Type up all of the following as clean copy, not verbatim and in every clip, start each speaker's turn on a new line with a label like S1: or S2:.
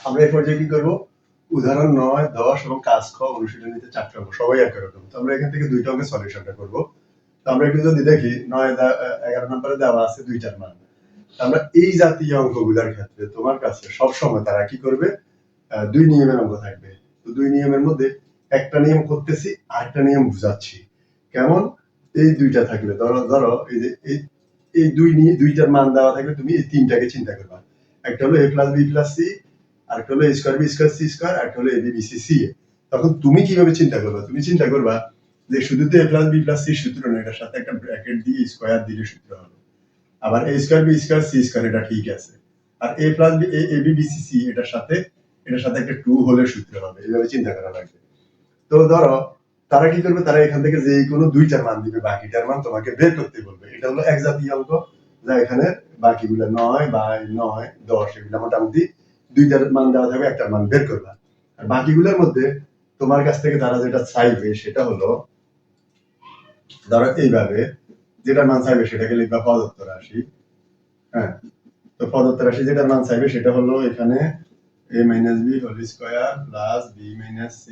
S1: আমরা এই পর্যায়ে কি করবো, উদাহরণ 9, 10 এবং কাজ খ অনুশীলনীতে 4টা অঙ্ক সবাই একই রকম। তো আমরা এখান থেকে 2টা অঙ্কের সলিউশনটা করবো। তো আমরা একটু যদি দেখি 11 নম্বরে দেওয়া আছে 2টার মান। আমরা এই জাতীয় অঙ্কগুলোর ক্ষেত্রে তোমার কাছে সবসময় তারা কি করবে, 2 নিয়মের অঙ্ক থাকবে। তো 2 নিয়মের মধ্যে একটা নিয়ম করতেছি, আরেকটা নিয়ম বুঝাচ্ছি। কেমন, এই 2টা থাকলে ধরো এই যে এই 2টার মান দেওয়া থাকলে তুমি এই 3টাকে চিন্তা করবা। একটা হলো a + b + c, আরেকটা হলো a ² b ² c ², আরেকটা হলো ab bc ca। তখন তুমি কিভাবে চিন্তা করবা, তুমি চিন্তা করবা যে শুধু তো a + b + c সূত্র না, এটার সাথে একটা ব্র্যাকেট দিয়ে স্কয়ার দিলে সূত্র হবে। আবার a ² b ² c ² এটা ঠিক আছে, আর a + b ab bc c এটার সাথে একটা 2 হলে সূত্র হবে। এইভাবে চিন্তা করা লাগবে। তো ধরো তারা কি করবে, তারা এখান থেকে যে কোনো 2টার মান দিবে, বাকিটার মান তোমাকে বের করতে বলবে। এটা হলো এক জাতীয় অঙ্ক, যা এখানে বাকিগুলো 9 বা 9, 10 এগুলো মোটামুটি 2টার মান দেওয়া থাকবে, একটার মান বের করবা। আর বাকিগুলোর মধ্যে তোমার কাছ থেকে তারা যেটা চাইবে সেটা হলো, ধরো এইভাবে যেটার মান চাইবে সেটাকে লিখবা প্রদত্ত রাশি। হ্যাঁ, তো প্রদত্ত রাশি যেটার মান চাইবে সেটা হলো এখানে a - b ² + b - c ² +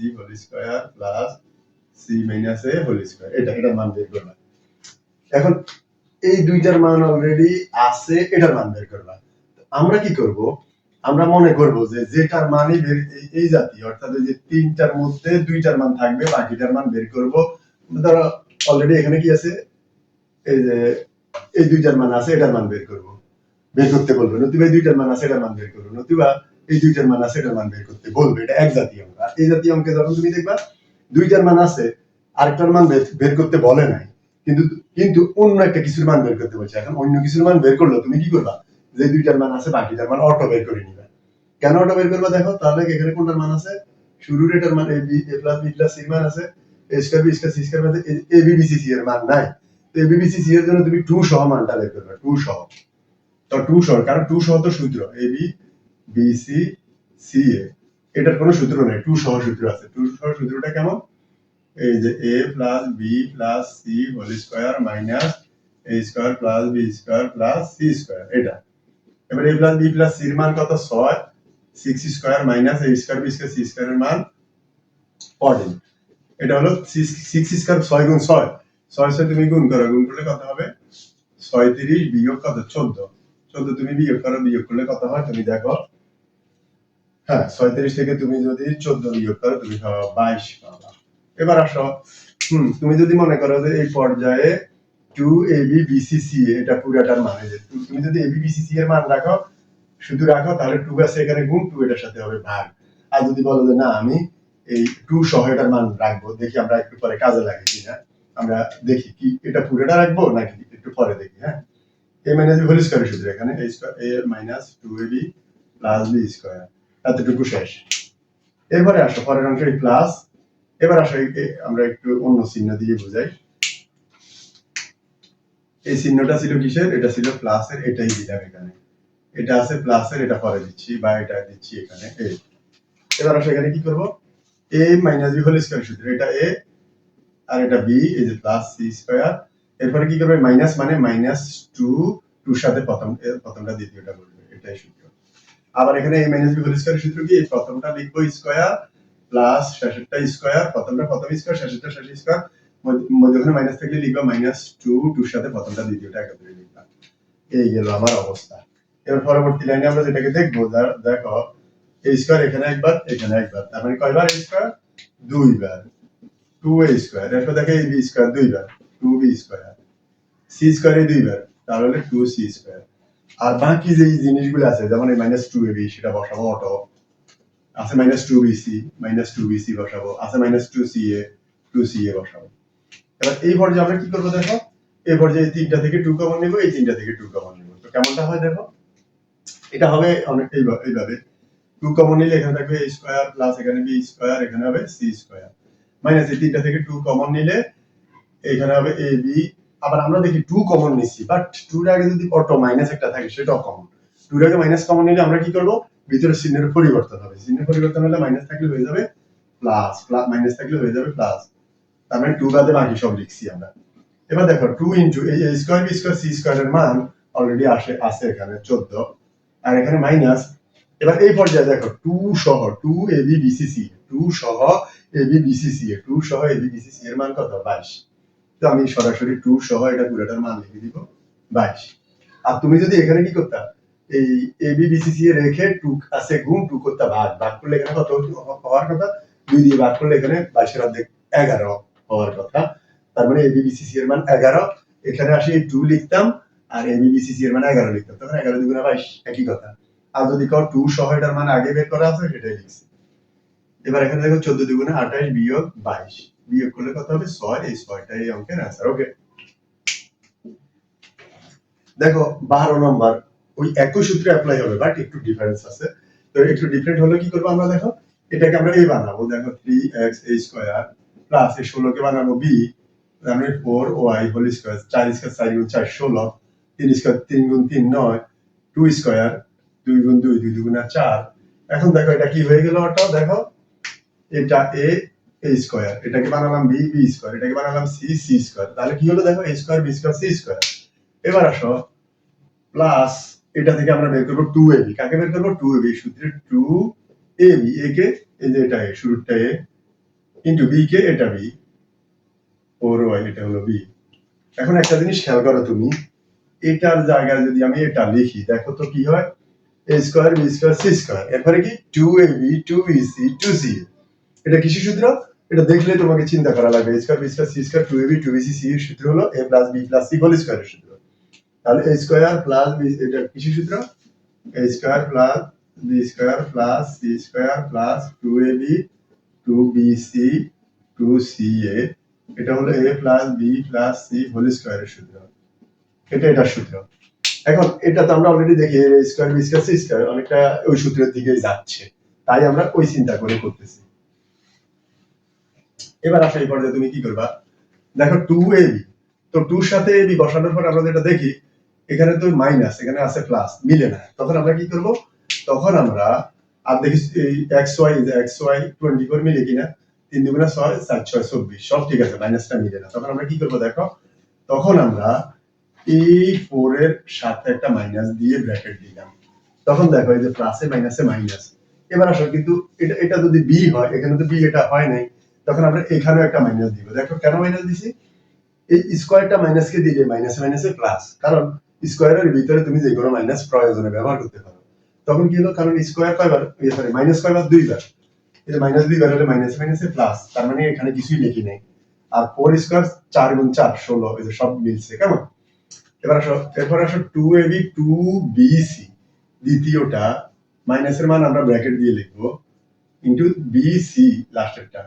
S1: c - a ² এটার মান বের করবা। এখন এই 2টার মান অলরেডি আছে, এটার মান বের করবা। আমরা কি করব, আমরা মনে করব যে যেটার মানই এই জাতীয়, অর্থাৎ এই যে 3টার মধ্যে 2টার মান থাকবে, বাকিটার মান বের করব। ধরো অলরেডি এখানে কি আছে, এই যে এই 2টার মান আছে, এটার মান বের করব, বের করতে বলবে। নতুবা এই 2টার মান আছে, এটার মান বের করব, নতুবা এই 2টার মান আছে, এটার মান বের করতে বলবে। এটা এক জাতীয় অঙ্ক। আর এই জাতীয় অঙ্কে যখন তুমি দেখবা 2টার মান আছে, আরেকটার মান বের করতে বলে নাই, কিন্তু অন্য একটা কিছুর মান বের করতে বলছে। এখন অন্য কিছুর মান বের করলে তুমি কি করবা, যে 2টার মান আছে বাকিটার মান অটো বের করে নিবা। কেন অটো বের করবা, দেখো তাহলে এখানে কোনটার মান আছে, শুরুর এটার মান a + b + c এর মান আছে, a ² b ² c ² মধ্যে a b b c c এর মান নাই। তো a b b c c এর জন্য তুমি 2 সহ মানটা বের করবে, 2 সহ। তো 2 সহ, কারণ 2 সহ তো সূত্র a b b c c a, এটার কোনো সূত্র নেই, 2 সহ সূত্র আছে। 2 সহ সূত্রটা কেমন, এই যে a + b + c whole square minus a square + b square + c square, এটা। এবার a + b + c এর মান কত, 6, 6 square minus a square b square c square এর মান 14। এটা হলো 6 স্কয়ার, 6 গুণ 6, 6 6 তুমি গুণ করো, গুণ করলে কত হবে, 36 বিয়োগ কত, 14। 14 তুমি বিয়োগ করো, বিয়োগ করলে কত হয় তুমি দেখো। হ্যাঁ, 36 থেকে তুমি যদি 14 বিয়োগ করো তুমি পাবা 22 পাবা। এবার আসো, তুমি যদি মনে করো যে এই পর্যায়ে 2ab bc ca এটা পুরাটার মানে, যে তুমি যদি ab bc ca এর মান রাখো, শুধু রাখো, তাহলে 2 আছে এখানে গুণ, 2 এটার সাথে হবে ভাগ। আর যদি বলো যে না আমি এই 2 সহ এটার মান রাখবো, দেখি আমরা একটু পরে কাজে লাগে কিনা, আমরা দেখি কি এটা পুরোটা রাখবো নাকি একটু পরে দেখি। হ্যাঁ, a - b হোল স্কয়ার সূত্র, এখানে a - 2ab + b স্কয়ার, এতটুকু শেষ। এরপরে আসো পরের অংশে প্লাস। এবার আসো আমরা একটু অন্য চিহ্ন দিয়ে বুঝাই। এই চিহ্নটা ছিল কিসের, এটা ছিল প্লাসের, এটাই দিলাম এখানে। এটা আছে প্লাসের, এটা পরে দিচ্ছি, বা এটা দিচ্ছি এখানে a। এবার আসো এখানে কি করব, a - b হোল স্কয়ার সূত্র, এটা a আর এটা b, এই যে প্লাস c স্কয়ার। এরপরে কি করবে, মাইনাস মানে -2, 2 সাথে প্রথমটা দ্বিতীয়টা বলবে, এটাই সূত্র। আবার এখানে a - b হোল স্কয়ার সূত্র কি, এই প্রথমটা লিখবো স্কয়ার প্লাস শেষেরটা স্কয়ার, প্রথমটা প্রথম স্কয়ার, শেষেরটা শেষ স্কয়ার, মধ্যখানে মাইনাস থাকলে লিখবা -2, 2 সাথে প্রথমটা দ্বিতীয়টা একত্রে লিখবা। এই গেল আমার অবস্থা। এবার পরবর্তী লাইনে আমরা যেটাকে দেখবো, দেখো a স্কয়ার এখানে একবার, এখানে একবার, তার মানে কয়বার a square, 2 bar, 2a square. এরপর দেখো ab স্কয়ার 2 বার, 2b স্কয়ার, c স্কয়ার 2 বার, তাহলে 2c স্কয়ার। আর বাকি যে জিনিসগুলো আছে, যেমন এই -2ab সেটা বসাবো অটো, আছে -2bc, -2bc বসাবো, আছে -2ca, 2ca বসাবো। এবার এই পর্যায়ে আমরা কি করবো দেখো, এই পর্যায়ে 3টা থেকে 2 কমন নিব, এই 3টা থেকে 2 কমন নিব। তো কেমনটা হয় দেখো, এটা হবে অনেক এইভাবে 2 কমন নিলে এখানে থাকবে a স্কয়ার প্লাস এখানে b স্কয়ার, এখানে হবে c স্কয়ার, মাইনাস এই 3টা থেকে 2 কমন নিলে এখানে হবে ab। আবার আমরা দেখি 2 কমন নিছি, বাট 2 এর আগে যদি অটো মাইনাস একটা থাকে সেটাও কমন। 2 এর আগে মাইনাস কমন নিলে আমরা কি করব, ভিতরে চিহ্নের পরিবর্তন হবে, চিহ্নের পরিবর্তন হলে মাইনাস থাকলে হয়ে যাবে প্লাস, মাইনাস থাকলে হয়ে যাবে প্লাস, তার মানে 2 বাদে বাকি সব লিখছি আমরা। এবার দেখো 2 ইনটু এই a square b square c square এর মান অলরেডি আছে এখানে 14, আর এখানে মাইনাস এবার এই পর্যায়ে দেখো 2 সহ 2 এবি বিসিসি 2 সহ এবি বিসিসি 2 সহ এবি বিসিসি এর মান কত 22। তো আমি সরাসরি 2 সহ এটা পুরোটার মান লিখে দিব 22। আর তুমি যদি এখানে কি করতা এই এবি বিসিসি এর রেখে 2 আছে গুণ 2 করতে ভাগ ভাগ করলে এখানে কত হওয়ার কথা 2 দিয়ে ভাগ করলে এখানে 22 এর অর্ধেক 11 হওয়ার কথা। তার মানে এবি বিসিসি এর মান 11। এখানে আসি 2 লিখতাম আর এবি বিসিসি এর মান 11 লিখতাম, তখন 11 দুগুণে 22 একই কথা। আর যদি কাউ 2 সহ এটার মান আগে বের করা আছে সেটাই লিখছি। এবার এখানে দেখো 14 দুগুণে 28 বিয়োগ 22 বিয়োগ করলে কত হবে 6। এই 6টা এই অঙ্কের आंसर। ওকে, দেখো 12 নম্বর ওই একই সূত্র অ্যাপ্লাই হবে বাট একটু ডিফারেন্স আছে। তো একটু ডিফারেন্ট হলে কি করব আমরা, দেখো এটাকে আমরা a বানাবো। দেখো 3x² প্লাস এই 16 কে বানাবো b, মানে 4y হোল স্কয়ার, 4 স্কয়ার 4 গুণ 4 16, 3 স্কয়ার 3 গুণ 3 9, 2 স্কয়ার 2 গুণ 2 2 দুগুণা 4। এখন দেখো এটা কি হয়ে গেল, ওটা দেখো এটা a স্কয়ার, এটাকে বানালাম b স্কয়ার, এটাকে বানালাম c স্কয়ার, তাহলে কি হলো দেখো a square b square c square. এবার আসো প্লাস এটা থেকে আমরা বের করব 2ab, কাকে বের করব 2ab সূত্রে 2ab, a কে এই যে এটা a শুরুটা a ইনটু b কে এটা b, 4y এটা হলো b। এখন একটা জিনিস খেয়াল করো তুমি, এটার জায়গায় যদি আমি এটা লিখি দেখো তো কি হয়, a square b square c square, এরপরে কি 2ab 2bc 2ca। এটা কিসের সূত্র? এটা দেখলে তোমাকে চিন্তা করা লাগবে। a square b square c square 2ab 2bc c এর সূত্র হলো a plus b plus c whole স্কয়ারের সূত্র। তাহলে a স্কয়ার প্লাস b, এটা কিসের সূত্র? a square plus b square plus c square plus 2ab 2bc 2ca, এটা হলো a plus b plus c whole স্কয়ারের সূত্র। এটার সূত্র। এখন এটা তো আমরা অলরেডি দেখি a square b square c square অনেকটা ওই সূত্রের দিকেই যাচ্ছে, তাই আমরা ওই চিন্তা করে করতেছি। এবার আসা এই পর্যায়ে তুমি কি করবা, দেখো 2ab, তো 2 এর সাথে ab বসানোর পর আমরা যেটা দেখি এখানে তো মাইনাস এখানে আছে প্লাস, মিলে না। তখন আমরা কি করব, তখন আমরা আর দেখি এই xy 24 মিলে কিনা, 3 দুগুণা 6 4 6 24 সব ঠিক আছে, মাইনাসটা মিলে না। তখন আমরা কি করব দেখো, তখন আমরা এই 4 এর সাথে একটা মাইনাস দিয়ে ব্র্যাকেট দিলাম। তখন দেখো এই যে প্লাসে মাইনাসে মাইনাস। এবার আসো কিন্তু এটা যদি b হয়, এখানে তো b এটা হয় নাই, তখন আমরা এখানেও একটা মাইনাস দিব। দেখো কেন মাইনাস দিছি, এই স্কয়ারটা মাইনাসকে দিলে মাইনাসে মাইনাসে প্লাস, কারণ স্কয়ারের ভিতরে তুমি যে কোনো মাইনাস প্রয়োজনে ব্যবহার করতে পারো। তখন কি হলো, কারণ স্কয়ার কয়বার সরি মাইনাস কয়বার দুইবার, এই যে মাইনাস দুইবার হলে মাইনাসে মাইনাসে প্লাস, তার মানে এখানে কিছুই লিখি নাই। আর 4 স্কয়ার 4 গুণ 4 16, এই যে সব মিলছে কেমন। এবার আসো এরপর আসো 2ab 2bc, দ্বিতীয়টা মাইনাসের মান আমরা ব্র্যাকেট দিয়ে লিখবো ইনটু bc লাস্টেরটা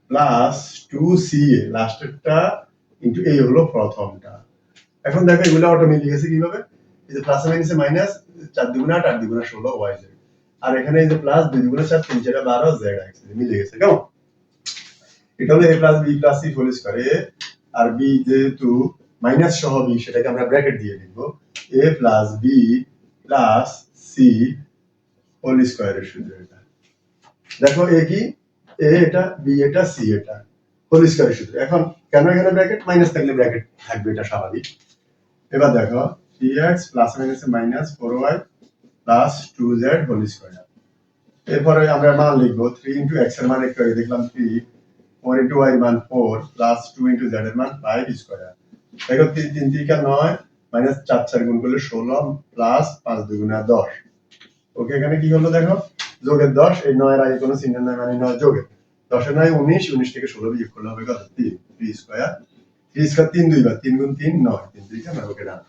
S1: প্লাস 2ca লাস্টেরটা ইনটু a হলো প্রথমটা। এখন দেখো এগুলো অটো মিলে গেছে কিভাবে, এই যে প্লাস মাইনাসে মাইনাস, 4 দুগুণা 8 8 দুগুণা 16 yz, আর এখানে এই যে প্লাস 2 দুগুণা 4 3 4 12 zx মিলে গেছে কেমন। এটা হলো a plus b plus c whole square, a আর b যেহেতু মাইনাস সহ b সেটাকে আমরা ব্র্যাকেট দিয়ে লিখবো a plus b plus c whole স্কয়ারের সূত্র। এটা দেখো a কি, a এটা b এটা c এটা হোল স্কয়ারের সূত্র। এখন কেন এখানে ব্র্যাকেট, মাইনাস থাকলে ব্র্যাকেট থাকবে, এটা স্বাভাবিক। এবার দেখো 3x প্লাস মাইনাসে minus 4y plus 2z whole square. এরপরে আমরা মান লিখবো 3 ইনটু x এর মান একটু আগে দেখলাম 3, 4 ইনটু y এর মান 4 প্লাস 2 ইনটু z এর মান 5 স্কয়ার। দেখো 3 3 3 9 মাইনাস 4 4 গুণ করলে 16 প্লাস 5 দুগুণা 10। ওকে, এখানে কি হলো দেখো, যোগের 10, এই 9 এর আগে কোনো চিহ্ন নাই মানে 9 যোগের 10 এর 9 19, 19 থেকে 16 বিয়োগ করলে হবে কত 3 স্কয়ার। 3 স্কয়ার 3 দুইবার, 3 গুণ 3 9, 3 3 9, ওকে ডান।